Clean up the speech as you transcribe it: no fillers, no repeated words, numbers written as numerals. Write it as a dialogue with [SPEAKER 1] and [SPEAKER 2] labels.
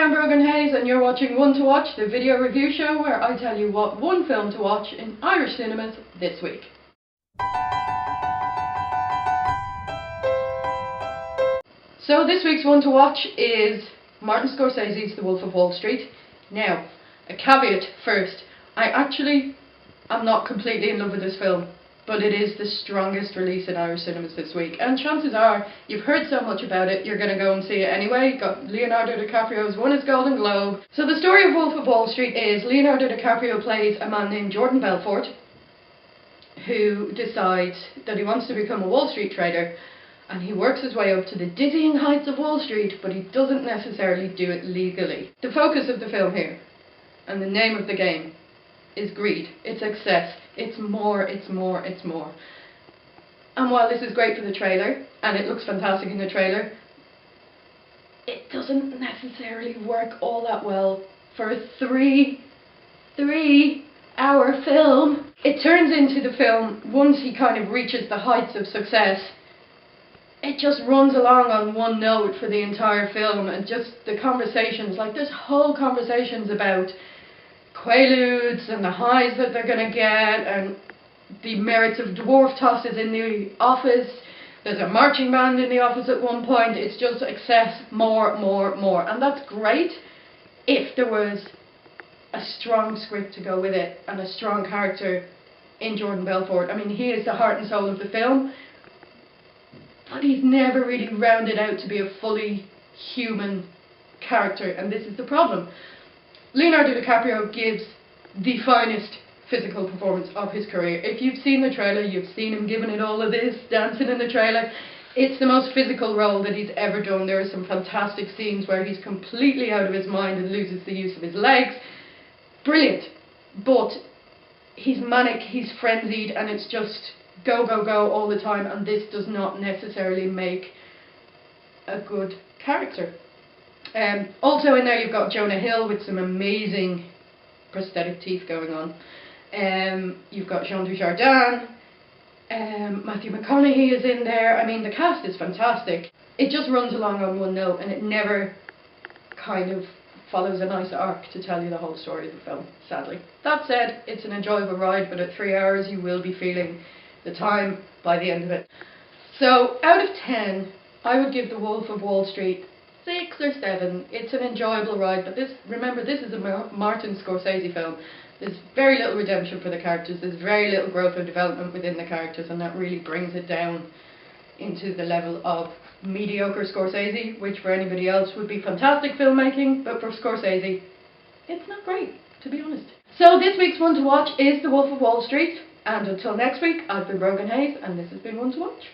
[SPEAKER 1] I'm Brogen Hayes and you're watching One to Watch, the video review show where I tell you what one film to watch in Irish cinemas this week. So this week's One to Watch is Martin Scorsese's The Wolf of Wall Street. Now, a caveat first, I'm not completely in love with this film, but it is the strongest release in Irish cinemas this week, and chances are you've heard so much about it you're going to go and see it anyway. Leonardo DiCaprio has won his Golden Globe. So the story of Wolf of Wall Street is Leonardo DiCaprio plays a man named Jordan Belfort who decides that he wants to become a Wall Street trader, and he works his way up to the dizzying heights of Wall Street, but he doesn't necessarily do it legally. The focus of the film here, and the name of the game, is greed. It's excess. It's more, it's more, it's more. And while this is great for the trailer, and it looks fantastic in the trailer, it doesn't necessarily work all that well for a three-hour film. It turns into the film, once he kind of reaches the heights of success, it just runs along on one note for the entire film, and just the conversations, like there's whole conversations about quaaludes and the highs that they're going to get and the merits of dwarf tosses in the office. There's a marching band in the office at one point. It's just excess, more, and that's great if there was a strong script to go with it and a strong character in Jordan Belfort. I mean, he is the heart and soul of the film, but he's never really rounded out to be a fully human character, and this is the problem. Leonardo DiCaprio gives the finest physical performance of his career. If you've seen the trailer, you've seen him giving it all of this, dancing in the trailer. It's the most physical role that he's ever done. There are some fantastic scenes where he's completely out of his mind and loses the use of his legs. Brilliant. But he's manic, he's frenzied, and it's just go, go, go all the time, and this does not necessarily make a good character. Also in there you've got Jonah Hill with some amazing prosthetic teeth going on. You've got Jean Dujardin, Matthew McConaughey is in there. I mean, the cast is fantastic. It just runs along on one note and it never kind of follows a nice arc to tell you the whole story of the film, sadly. That said, it's an enjoyable ride, but at 3 hours you will be feeling the time by the end of it. So out of 10, I would give The Wolf of Wall Street 6 or 7. It's an enjoyable ride, but remember, this is a Martin Scorsese film. There's very little redemption for the characters, there's very little growth or development within the characters, and that really brings it down into the level of mediocre Scorsese, which for anybody else would be fantastic filmmaking, but for Scorsese, it's not great, to be honest. So this week's One to Watch is The Wolf of Wall Street, and until next week, I've been Brogen Hayes, and this has been One to Watch.